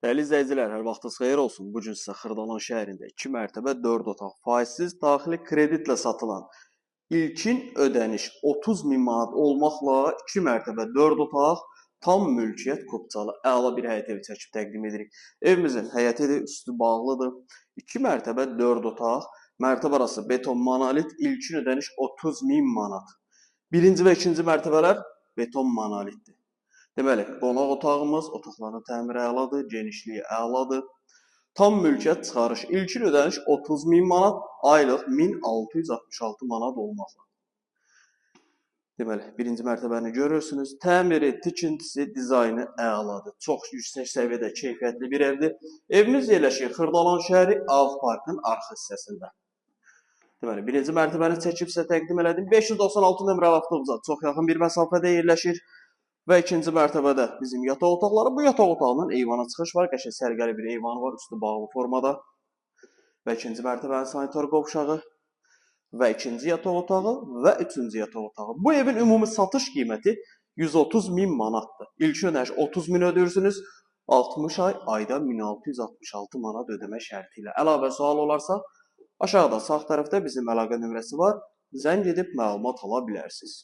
Dəyərli izləyicilər, hər vaxtınız xeyir olsun. Bu gün sizə Xırdalan şəhərində 2 mərtəbə 4 otaq faizsiz daxili kreditlə satılan ilkin ödəniş 30 min manat olmaqla 2 mərtəbə 4 otaq tam mülkiyyət kopçalı əla bir həyət evi çəkib təqdim edirik. Evimizin həyət evi üstü bağlıdır. 2 mərtəbə 4 otaq, mərtəbə arası beton monolit, ilkin ödəniş 30 min manat. Birinci və ikinci mərtəbələr beton monolitdir. Deməli, qonaq otağımız, otaqların təmiri əladır, genişliyi əladır. Tam mülkiyyət çıxarış, ilkin ödəniş 30 min manat, aylıq 1666 manat olmaqla. Deməli, birinci mərtəbəni görürsünüz. Təmiri, tikintisi, dizaynı əladır. Çox yüksək səviyyədə keyfiyyətli bir evdir. Evimiz yerləşir Xırdalan şəhəri Ağ Parkın arxa hissəsində. Deməli, birinci mərtəbəni çəkib sizə təqdim elədim. 596 nömrəli avtobusa çox yaxın bir məsafədə yerləşir. Və ikinci mərtəbədə bizim yataq otaqları. Bu yataq otağının eyvana çıxış var. Qəşəng sərgəli bir eyvanı var, üstü bağlı formada. Və ikinci mərtəbənin sanitar qovşağı və ikinci yataq otağı və üçüncü yataq otağı. Bu evin ümumi satış qiyməti 130 min manatdır. İlkin ödəniş 30 min ödəyirsiniz. 60 ay ayda 1666 manat ödəmə şərti ilə. Əlavə sual olarsa, aşağıda sağ tərəfdə bizim əlaqə nömrəsi var. Zəng edib məlumat ala bilərsiniz.